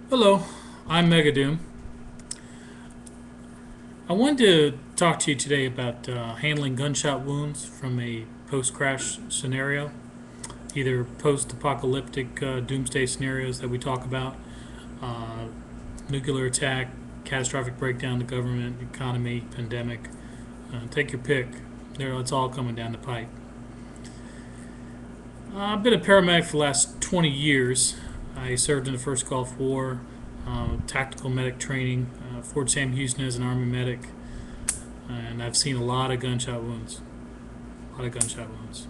Hello, I'm Megadoom. I wanted to talk to you today about handling gunshot wounds from a post-crash scenario, either post-apocalyptic doomsday scenarios that we talk about, uh, nuclear attack, catastrophic breakdown of the government, economy, pandemic. Take your pick. It's all coming down the pipe. I've been a paramedic for the last 20 years. I served in the first Gulf War, tactical medic training, Fort Sam Houston as an Army medic, and I've seen a lot of gunshot wounds. A lot of gunshot wounds.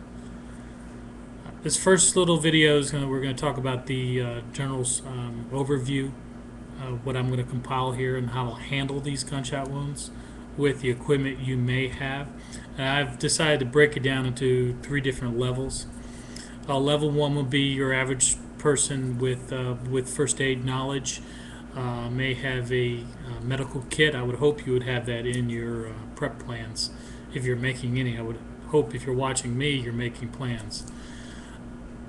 This first little video is we're going to talk about the general overview of what I'm going to compile here and how to handle these gunshot wounds with the equipment you may have. And I've decided to break it down into three different levels. Level one will be your average person with first aid knowledge. May have a medical kit. I would hope you would have that in your prep plans if you're making any. I would hope if you're watching me, you're making plans.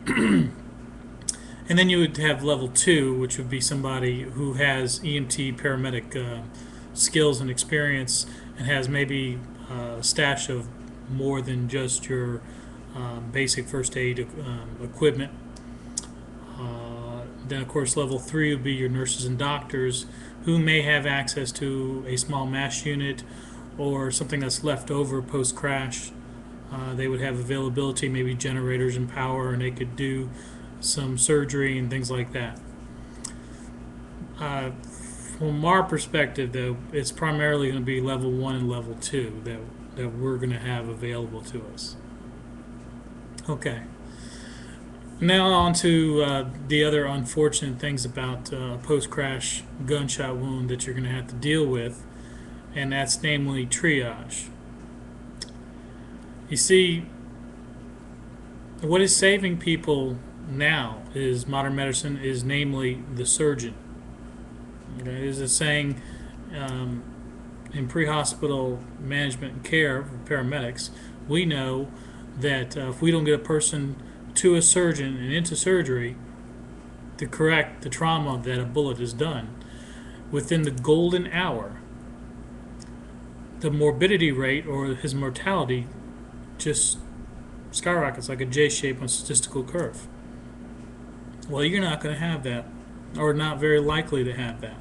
And then you would have level two, which would be somebody who has EMT paramedic skills and experience and has maybe a stash of more than just your basic first aid equipment. Then, of course, level three would be your nurses and doctors who may have access to a small MASH unit or something that's left over post crash. They would have availability, maybe generators and power, and they could do some surgery and things like that. Uh, from our perspective, though, it's primarily going to be level one and level two that we're going to have available to us. Okay. Now on to the other unfortunate things about post-crash gunshot wound that you're going to have to deal with, and that's namely triage. You see, what is saving people now is modern medicine, is namely the surgeon. There's a saying in pre-hospital management and care for paramedics, we know that if we don't get a person to a surgeon and into surgery to correct the trauma that a bullet has done, within the golden hour, the morbidity rate or his mortality just skyrockets like a J shape on a statistical curve. Well, you're not going to have that, or not very likely to have that.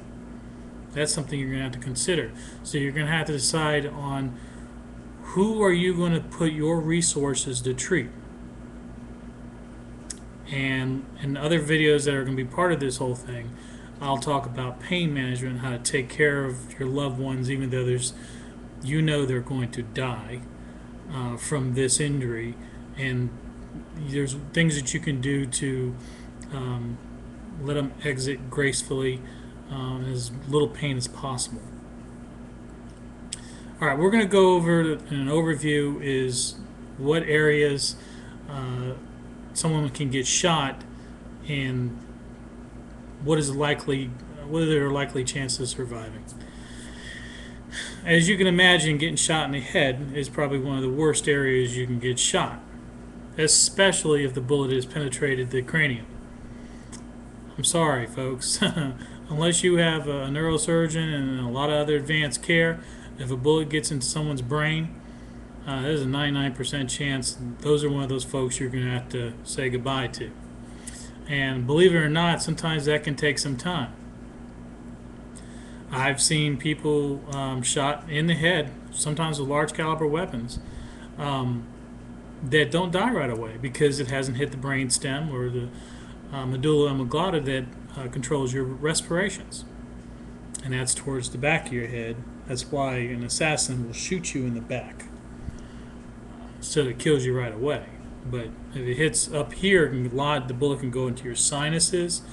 That's something you're going to have to consider. So you're going to have to decide on who are you going to put your resources to treat. And in other videos that are going to be part of this whole thing, I'll talk about pain management, how to take care of your loved ones, even though they're going to die from this injury, and there's things that you can do to let them exit gracefully, as little pain as possible. All right, we're going to go over in an overview is what areas someone can get shot and what are their likely chances of surviving. As you can imagine, getting shot in the head is probably one of the worst areas you can get shot, especially if the bullet has penetrated the cranium. I'm sorry, folks. Unless you have a neurosurgeon and a lot of other advanced care, if a bullet gets into someone's brain, there's a 99% chance those are one of those folks you're going to have to say goodbye to. And believe it or not, sometimes that can take some time. I've seen people shot in the head, sometimes with large caliber weapons, that don't die right away because it hasn't hit the brain stem or the medulla oblongata that controls your respirations. And that's towards the back of your head. That's why an assassin will shoot you in the back so it kills you right away. But if it hits up here, the bullet can go into your sinuses,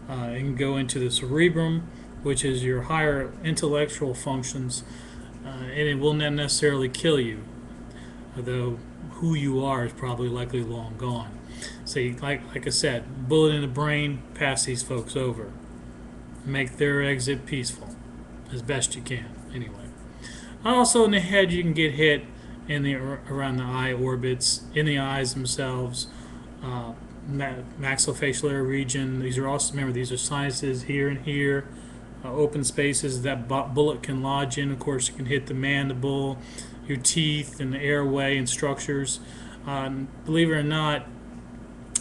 it can go into the cerebrum, which is your higher intellectual functions, and it will not necessarily kill you, although who you are is probably likely long gone. See, like I said, bullet in the brain, pass these folks over. Make their exit peaceful as best you can, anyway. Also, in the head, you can get hit around the eye orbits, in the eyes themselves, maxillofacial area region. These are also, remember, these are sinuses here and here, open spaces that bullet can lodge in. Of course, you can hit the mandible, your teeth, and the airway and structures. Believe it or not,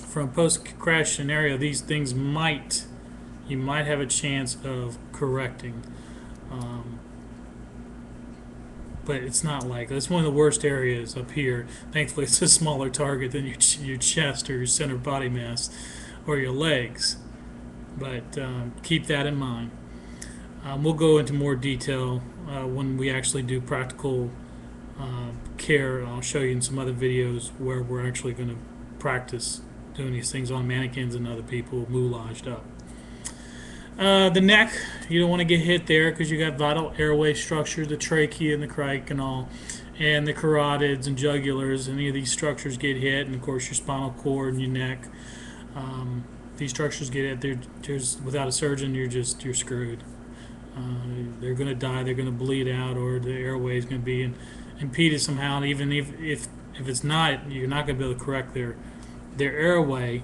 from a post-crash scenario, these things you might have a chance of correcting. But it's not like that's one of the worst areas up here. Thankfully, it's a smaller target than your chest or your center body mass or your legs. But keep that in mind. We'll go into more detail when we actually do practical care. I'll show you in some other videos where we're actually going to practice doing these things on mannequins and other people moulaged up. The neck, you don't want to get hit there because you got vital airway structure, the trachea and the cricanal, and the carotids and jugulars. Any of these structures get hit, and of course your spinal cord and your neck. These structures get hit. Without a surgeon, you're screwed. They're going to die. They're going to bleed out, or the airway is going to be impeded somehow. And even if it's not, you're not going to be able to correct their airway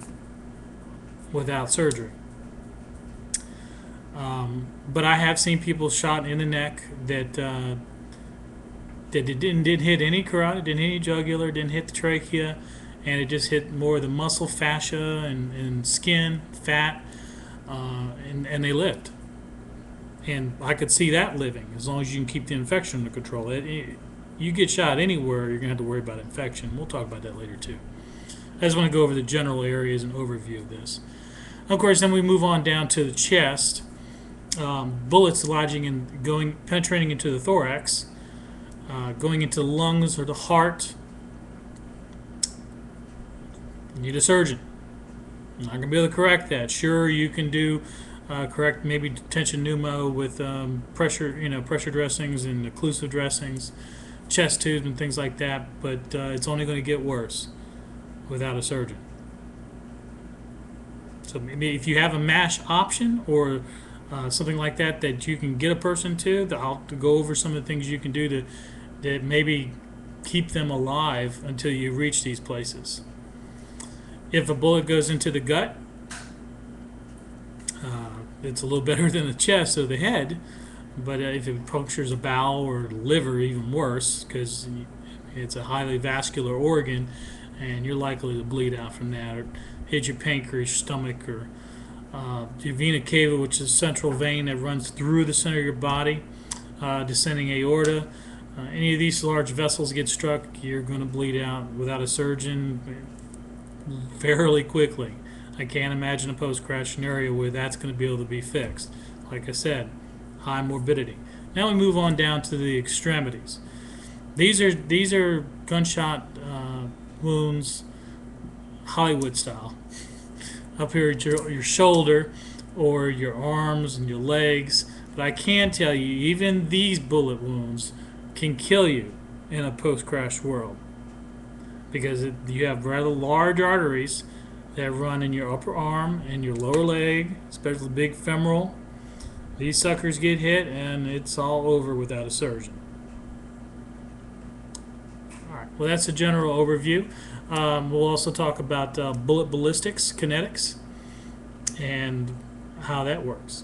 without surgery. But I have seen people shot in the neck that didn't hit any carotid, didn't hit any jugular, didn't hit the trachea, and it just hit more of the muscle, fascia, and skin, fat, and they lived. And I could see that living as long as you can keep the infection under control. You get shot anywhere, you're going to have to worry about infection. We'll talk about that later too. I just want to go over the general areas and overview of this. Of course, then we move on down to the chest. Bullets lodging and penetrating into the thorax, going into the lungs or the heart. You need a surgeon. You're not going to be able to correct that. Sure, you can do correct maybe tension pneumo with pressure dressings and occlusive dressings, chest tubes and things like that. But it's only going to get worse without a surgeon. So maybe if you have a MASH option or something like that you can get a person to, I'll go over some of the things you can do to maybe keep them alive until you reach these places. If a bullet goes into the gut, it's a little better than the chest or the head, but if it punctures a bowel or liver, even worse, because it's a highly vascular organ and you're likely to bleed out from that, or hit your pancreas, stomach, or your vena cava, which is a central vein that runs through the center of your body, descending aorta. Any of these large vessels get struck, you're going to bleed out without a surgeon fairly quickly. I can't imagine a post-crash scenario where that's going to be able to be fixed. Like I said, high morbidity. Now we move on down to the extremities. These are gunshot wounds, Hollywood style. Up here at your shoulder or your arms and your legs. But I can tell you, even these bullet wounds can kill you in a post-crash world, because you have rather large arteries that run in your upper arm and your lower leg, especially big femoral. These suckers get hit and it's all over without a surgeon. Alright, well, that's a general overview. We'll also talk about bullet ballistics, kinetics, and how that works.